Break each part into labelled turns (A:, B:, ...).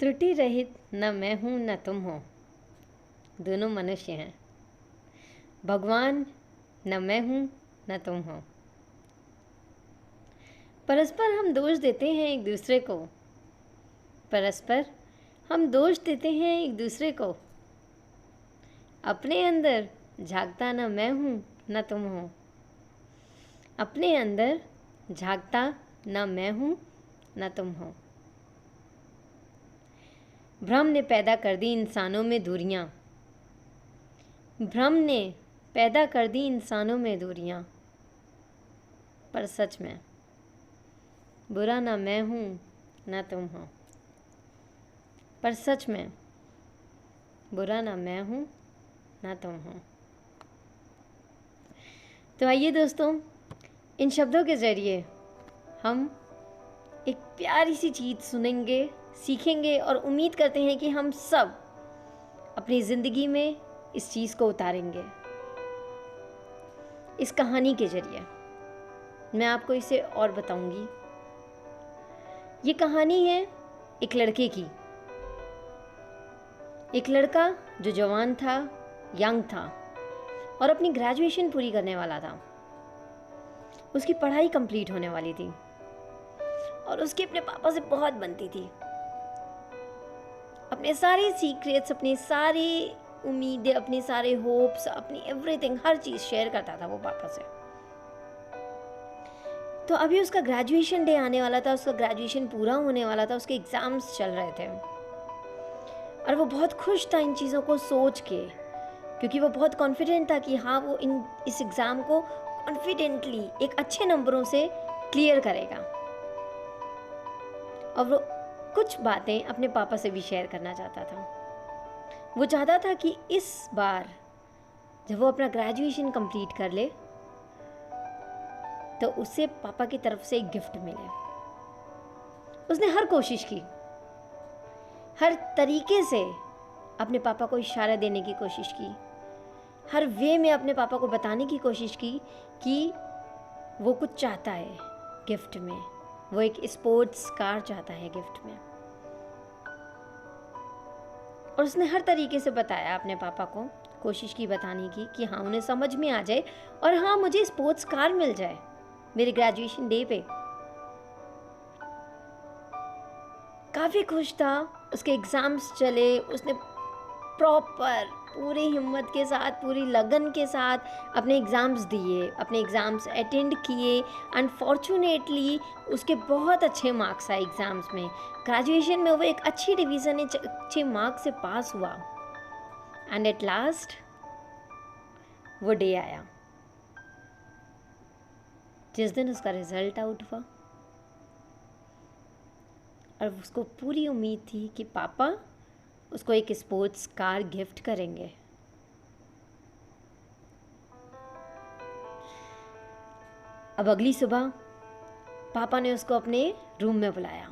A: त्रुटि रहित न मैं हूँ न तुम हो, दोनों मनुष्य हैं। भगवान न मैं हूँ न तुम हो। परस्पर हम दोष देते हैं एक दूसरे को, परस्पर हम दोष देते हैं एक दूसरे को। अपने अंदर झांकता न मैं हूँ न तुम हो, अपने अंदर झांकता न मैं हूँ न तुम हो। भ्रम ने पैदा कर दी इंसानों में दूरियां, भ्रम ने पैदा कर दी इंसानों में दूरियां, पर सच में बुरा ना मैं हूँ ना तुम हो, पर सच में बुरा ना मैं हूँ ना तुम हो। तो आइए दोस्तों, इन शब्दों के ज़रिए हम एक प्यारी सी चीज़ सुनेंगे, सीखेंगे और उम्मीद करते हैं कि हम सब अपनी ज़िंदगी में इस चीज़ को उतारेंगे। इस कहानी के ज़रिए मैं आपको इसे और बताऊंगी। ये कहानी है एक लड़के की, एक लड़का जो जवान था, यंग था और अपनी ग्रेजुएशन पूरी करने वाला था। उसकी पढ़ाई कंप्लीट होने वाली थी और उसकी अपने पापा से बहुत बनती थी। अपने सारे सीक्रेट्स, अपनी सारी उम्मीदें, अपने सारे होप्स, अपनी एवरीथिंग, हर चीज़ शेयर करता था वो पापा से। तो अभी उसका ग्रेजुएशन डे आने वाला था, उसका ग्रेजुएशन पूरा होने वाला था, उसके एग्ज़ाम्स चल रहे थे और वो बहुत खुश था इन चीज़ों को सोच के, क्योंकि वो बहुत कॉन्फिडेंट था कि हाँ, वो इस एग्ज़ाम को कॉन्फिडेंटली एक अच्छे नंबरों से क्लियर करेगा। और वो कुछ बातें अपने पापा से भी शेयर करना चाहता था। वो चाहता था कि इस बार जब वो अपना ग्रेजुएशन कंप्लीट कर ले तो उसे पापा की तरफ से एक गिफ्ट मिले। उसने हर कोशिश की, हर तरीके से अपने पापा को इशारा देने की कोशिश की, हर वे में अपने पापा को बताने की कोशिश की कि वो कुछ चाहता है गिफ्ट में। वो एक स्पोर्ट्स कार चाहता है गिफ्ट में। और उसने हर तरीके से बताया अपने पापा को, कोशिश की बताने की कि हाँ, उन्हें समझ में आ जाए और हाँ, मुझे स्पोर्ट्स कार मिल जाए मेरे ग्रेजुएशन डे पे। काफ़ी खुश था। उसके एग्ज़ाम्स चले, उसने प्रॉपर पूरी हिम्मत के साथ, पूरी लगन के साथ अपने एग्ज़ाम्स दिए, अपने एग्ज़ाम्स अटेंड किए। अनफॉर्चुनेटली उसके बहुत अच्छे मार्क्स आए एग्ज़ाम्स में। ग्रेजुएशन में वो एक अच्छी डिवीज़न, अच्छे मार्क्स से पास हुआ। एंड एट लास्ट वो डे आया जिस दिन उसका रिज़ल्ट आउट हुआ और उसको पूरी उम्मीद थी कि पापा उसको एक स्पोर्ट्स कार गिफ्ट करेंगे। अब अगली सुबह पापा ने उसको अपने रूम में बुलाया।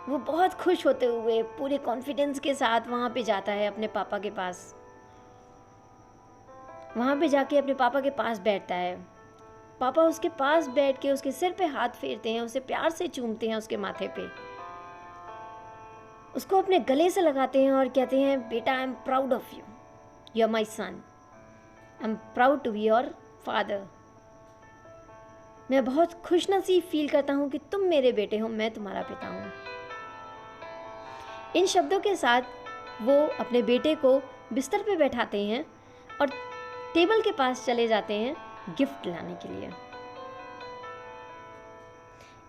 A: वो बहुत खुश होते हुए पूरे कॉन्फिडेंस के साथ वहाँ पे जाता है अपने पापा के पास। वहाँ पे जाके अपने पापा के पास बैठता है। पापा उसके पास बैठ के उसके सिर पे हाथ फेरते हैं, उसे प्यार से चूमते हैं उसके माथे पे, उसको अपने गले से लगाते हैं और कहते हैं, बेटा, I am proud of you, you are my son, I am proud to be your father. मैं बहुत खुशनसीब फील करता हूँ कि तुम मेरे बेटे हो, मैं तुम्हारा पिता हूँ। इन शब्दों के साथ वो अपने बेटे को बिस्तर पे बैठाते हैं और टेबल के पास चले जाते हैं गिफ्ट लाने के लिए।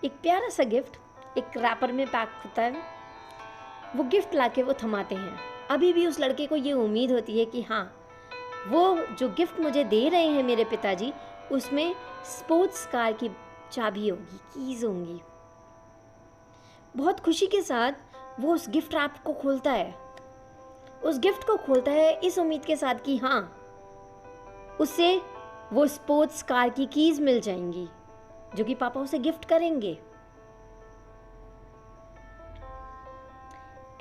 A: एक प्यारा सा गिफ्ट एक रैपर में पैक होता है। वो गिफ्ट लाके वो थमाते हैं। अभी भी उस लड़के को ये उम्मीद होती है कि हाँ, वो जो गिफ्ट मुझे दे रहे हैं मेरे पिताजी, उसमें स्पोर्ट्स कार की चाबी होगी, कीज होंगी। बहुत खुशी के साथ वो उस गिफ्ट रैप को खोलता है। उस गिफ्ट को खोलता है इस उम्मीद के साथ कि हाँ, उससे वो स्पोर्ट्स कार की कीज मिल जाएंगी जो कि पापा उसे गिफ्ट करेंगे।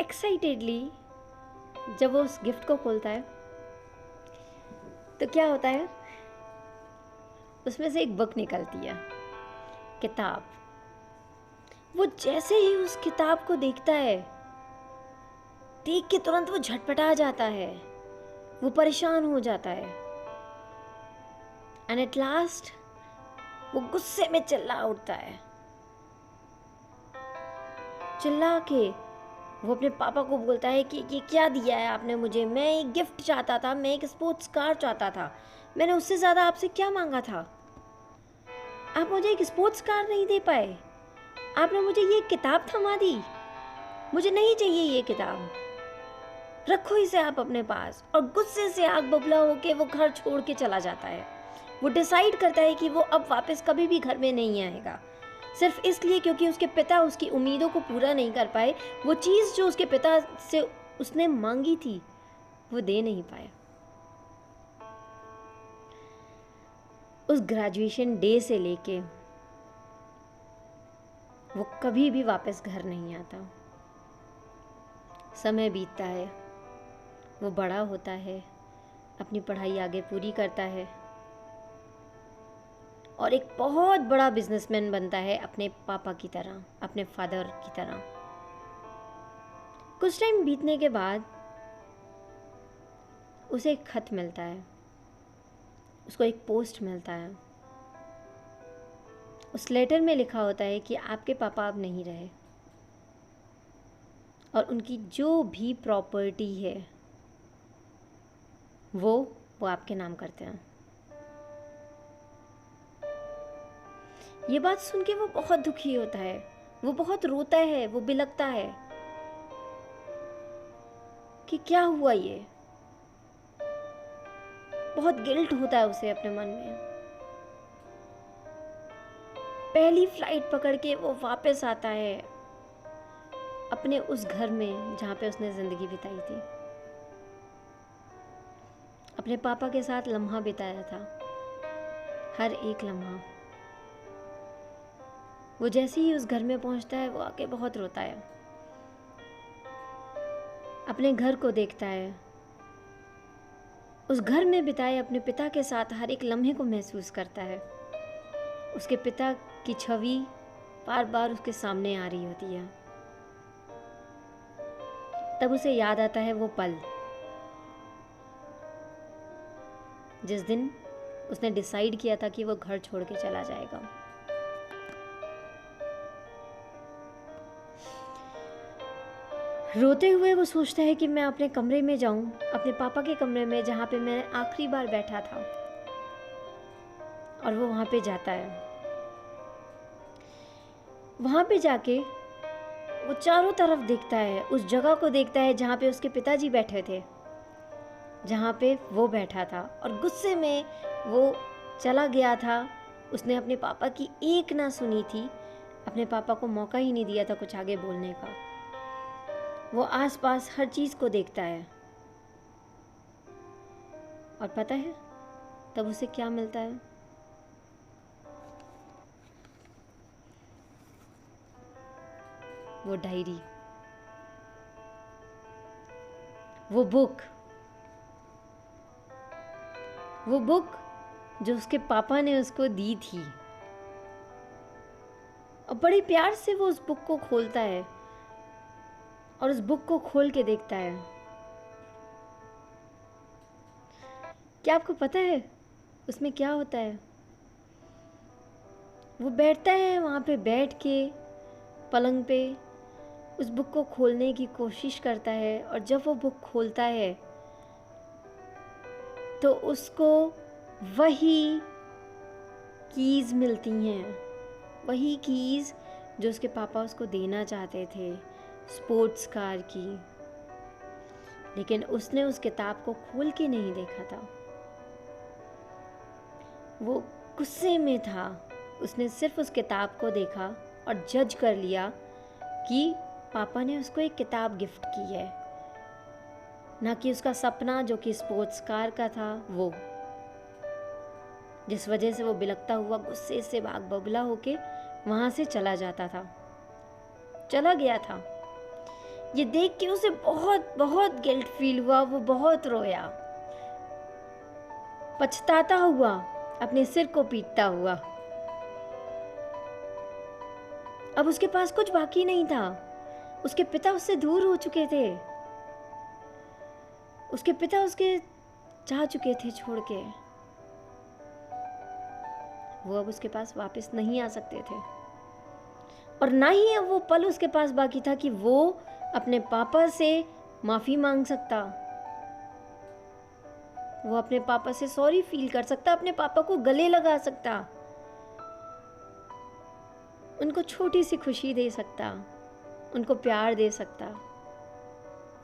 A: एक्साइटेडली जब वो उस गिफ्ट को खोलता है तो क्या होता है, उसमें से एक बुक निकलती है, किताब। वो जैसे ही उस किताब को देखता है, देख के तुरंत वो झटपटा जाता है, वो परेशान हो जाता है। एंड एट लास्ट वो गुस्से में चिल्ला उठता है। चिल्ला के वो अपने पापा को बोलता है कि ये क्या दिया है आपने मुझे, मैं एक गिफ्ट चाहता था, मैं एक स्पोर्ट्स कार चाहता था, मैंने उससे ज़्यादा आपसे क्या मांगा था? आप मुझे एक स्पोर्ट्स कार नहीं दे पाए, आपने मुझे ये किताब थमा दी, मुझे नहीं चाहिए ये किताब, रखो इसे आप अपने पास। और गुस्से से आग बबूला होके वो घर छोड़ के चला जाता है। वो डिसाइड करता है कि वो अब वापस कभी भी घर में नहीं आएगा, सिर्फ इसलिए क्योंकि उसके पिता उसकी उम्मीदों को पूरा नहीं कर पाए। वो चीज़ जो उसके पिता से उसने मांगी थी वो दे नहीं पाया। उस ग्रेजुएशन डे से लेके वो कभी भी वापस घर नहीं आता। समय बीतता है, वो बड़ा होता है, अपनी पढ़ाई आगे पूरी करता है और एक बहुत बड़ा बिजनेसमैन बनता है, अपने पापा की तरह, अपने फादर की तरह। कुछ टाइम बीतने के बाद उसे एक खत मिलता है, उसको एक पोस्ट मिलता है। उस लेटर में लिखा होता है कि आपके पापा अब नहीं रहे और उनकी जो भी प्रॉपर्टी है वो आपके नाम करते हैं। ये बात सुन के वो बहुत दुखी होता है, वो बहुत रोता है, वो बिलखता है कि क्या हुआ ये। बहुत गिल्ट होता है उसे अपने मन में। पहली फ्लाइट पकड़ के वो वापस आता है अपने उस घर में जहाँ पे उसने ज़िंदगी बिताई थी, अपने पापा के साथ लम्हा बिताया था, हर एक लम्हा। वो जैसे ही उस घर में पहुँचता है वो आके बहुत रोता है, अपने घर को देखता है, उस घर में बिताए अपने पिता के साथ हर एक लम्हे को महसूस करता है। उसके पिता की छवि बार बार उसके सामने आ रही होती है। तब उसे याद आता है वो पल जिस दिन उसने डिसाइड किया था कि वो घर छोड़ के चला जाएगा। रोते हुए वो सोचता है कि मैं अपने कमरे में जाऊं, अपने पापा के कमरे में जहाँ पे मैं आखिरी बार बैठा था। और वो वहाँ पे जाता है। वहाँ पे जाके वो चारों तरफ देखता है, उस जगह को देखता है जहाँ पे उसके पिताजी बैठे थे, जहाँ पे वो बैठा था, और गुस्से में वो चला गया था। उसने अपने पापा की एक ना सुनी थी, अपने पापा को मौका ही नहीं दिया था कुछ आगे बोलने का। वो आसपास हर चीज़ को देखता है और पता है तब उसे क्या मिलता है? वो डायरी, वो बुक जो उसके पापा ने उसको दी थी। और बड़े प्यार से वो उस बुक को खोलता है और उस बुक को खोल के देखता है। क्या आपको पता है उसमें क्या होता है? वो बैठता है वहाँ पे, बैठ के पलंग पे उस बुक को खोलने की कोशिश करता है, और जब वो बुक खोलता है तो उसको वही कीज़ मिलती हैं, वही कीज़ जो उसके पापा उसको देना चाहते थे, स्पोर्ट्स कार की। लेकिन उसने उस किताब को खोल के नहीं देखा था, वो गुस्से में था। उसने सिर्फ उस किताब को देखा और जज कर लिया कि पापा ने उसको एक किताब गिफ्ट की है, ना कि उसका सपना जो कि स्पोर्ट्स कार का था वो। जिस वजह से वो बिलखता हुआ गुस्से से आग बबूला होके वहाँ से चला गया था। ये देख के उसे बहुत बहुत गिल्ट फील हुआ, वो बहुत रोया, पछताता हुआ, अपने सिर को पीटता हुआ। अब उसके पास कुछ बाकी नहीं था। उसके पिता उससे दूर हो चुके थे, उसके पिता उसके जा चुके थे छोड़ के। वो अब उसके पास वापस नहीं आ सकते थे, और ना ही अब वो पल उसके पास बाकी था कि वो अपने पापा से माफी मांग सकता, वो अपने पापा से सॉरी फील कर सकता, अपने पापा को गले लगा सकता, उनको छोटी सी खुशी दे सकता, उनको प्यार दे सकता।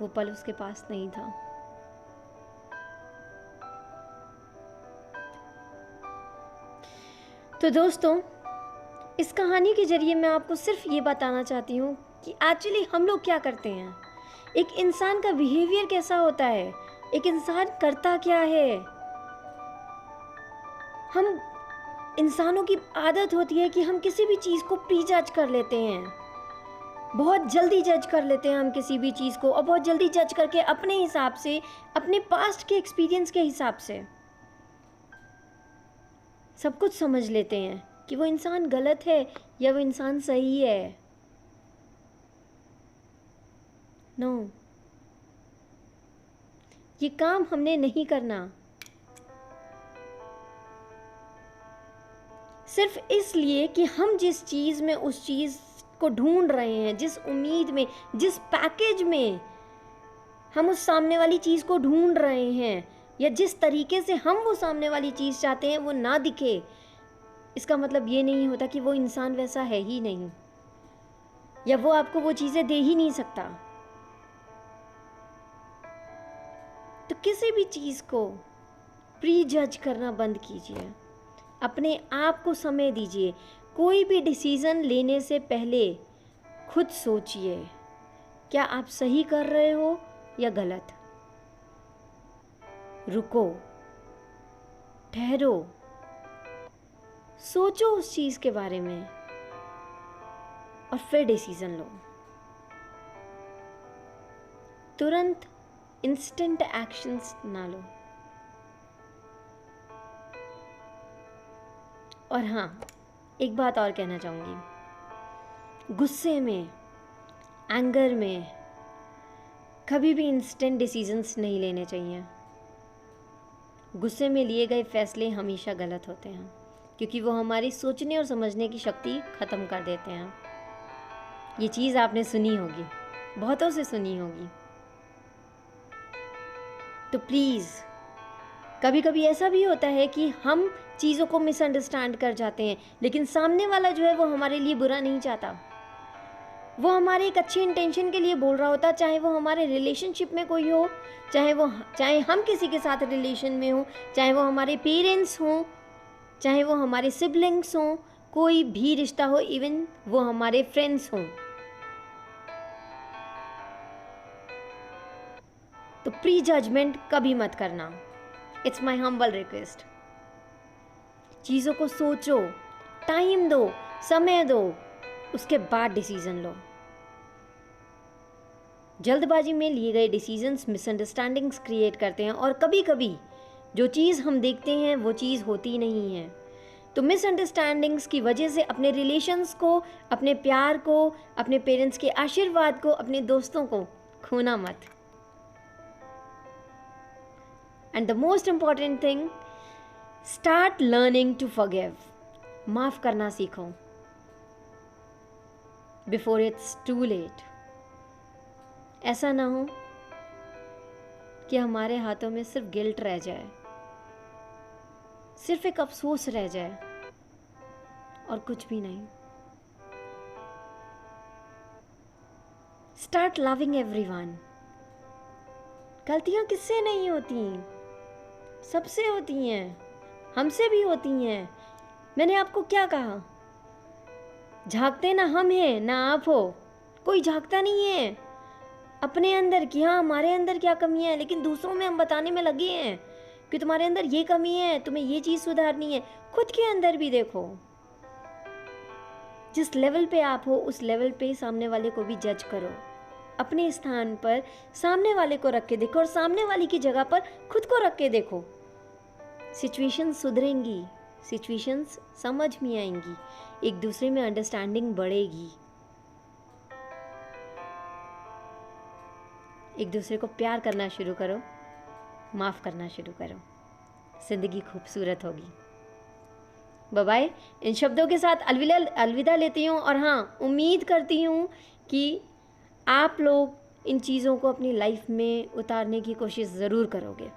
A: वो पल उसके पास नहीं था। तो दोस्तों, इस कहानी के जरिए मैं आपको सिर्फ ये बताना चाहती हूँ कि एक्चुअली हम लोग क्या करते हैं, एक इंसान का बिहेवियर कैसा होता है, एक इंसान करता क्या है। हम इंसानों की आदत होती है कि हम किसी भी चीज़ को प्री जज कर लेते हैं, बहुत जल्दी जज कर लेते हैं हम किसी भी चीज़ को, और बहुत जल्दी जज करके अपने हिसाब से, अपने पास्ट के एक्सपीरियंस के हिसाब से सब कुछ समझ लेते हैं कि वो इंसान गलत है या वो इंसान सही है। नो, ये काम हमने नहीं करना। सिर्फ इसलिए कि हम जिस चीज़ में उस चीज़ को ढूंढ रहे हैं, जिस उम्मीद में, जिस पैकेज में हम उस सामने वाली चीज़ को ढूंढ रहे हैं, या जिस तरीके से हम वो सामने वाली चीज़ चाहते हैं वो ना दिखे, इसका मतलब ये नहीं होता कि वो इंसान वैसा है ही नहीं, या वो आपको वो चीज़ें दे ही नहीं सकता। तो किसी भी चीज़ को प्री जज करना बंद कीजिए, अपने आप को समय दीजिए। कोई भी डिसीज़न लेने से पहले खुद सोचिए, क्या आप सही कर रहे हो या गलत। रुको, ठहरो, सोचो उस चीज़ के बारे में, और फिर डिसीज़न लो। तुरंत इंस्टेंट एक्शंस ना लो। और हाँ, एक बात और कहना चाहूँगी, गुस्से में, एंगर में कभी भी इंस्टेंट डिसीजंस नहीं लेने चाहिए। गुस्से में लिए गए फैसले हमेशा गलत होते हैं, क्योंकि वो हमारी सोचने और समझने की शक्ति ख़त्म कर देते हैं। ये चीज़ आपने सुनी होगी, बहुतों से सुनी होगी। तो प्लीज़, कभी कभी ऐसा भी होता है कि हम चीज़ों को मिसअंडरस्टैंड कर जाते हैं, लेकिन सामने वाला जो है वो हमारे लिए बुरा नहीं चाहता, वो हमारे एक अच्छी इंटेंशन के लिए बोल रहा होता। चाहे वो हमारे रिलेशनशिप में कोई हो, चाहे हम किसी के साथ रिलेशन में हो, चाहे वो हमारे पेरेंट्स हों, चाहे वो हमारे सिबलिंग्स हों, कोई भी रिश्ता हो, इवन वो हमारे फ्रेंड्स हों। तो प्री जजमेंट कभी मत करना। It's my humble request. चीज़ों को सोचो, टाइम दो, समय दो, उसके बाद डिसीजन लो। जल्दबाजी में लिए गए डिसीजंस मिसअंडरस्टैंडिंग्स क्रिएट करते हैं, और कभी कभी जो चीज़ हम देखते हैं वो चीज़ होती नहीं है। तो मिसअंडरस्टैंडिंग्स की वजह से अपने रिलेशंस को, अपने प्यार को, अपने पेरेंट्स के आशीर्वाद को, अपने दोस्तों को खोना मत। And the most important thing, start learning to forgive. माफ़ करना सीखो बिफोर इट्स टू लेट। ऐसा ना हो कि हमारे हाथों में सिर्फ गिल्ट रह जाए, सिर्फ एक अफसोस रह जाए, और कुछ भी नहीं। Start loving everyone. गलतियां किससे नहीं होती, सबसे होती हैं, हमसे भी होती हैं। मैंने आपको क्या कहा, झांकते ना हम हैं ना आप हो, कोई झांकता नहीं है अपने अंदर कि हाँ हमारे अंदर क्या कमी है, लेकिन दूसरों में हम बताने में लगे हैं कि तुम्हारे अंदर ये कमी है, तुम्हें ये चीज़ सुधारनी है। खुद के अंदर भी देखो, जिस लेवल पे आप हो उस लेवल पे सामने वाले को भी जज करो, अपने स्थान पर सामने वाले को रख के देखो, और सामने वाले की जगह पर खुद को रख के देखो। सिचुएशंस सुधरेंगी, सिचुएशंस समझ में आएंगी, एक दूसरे में अंडरस्टैंडिंग बढ़ेगी। एक दूसरे को प्यार करना शुरू करो, माफ़ करना शुरू करो, ज़िंदगी खूबसूरत होगी। Bye bye. इन शब्दों के साथ अलविदा लेती हूँ और हाँ, उम्मीद करती हूँ कि आप लोग इन चीज़ों को अपनी लाइफ में उतारने की कोशिश ज़रूर करोगे।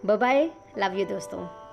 A: बाय बाय, लव यू दोस्तों।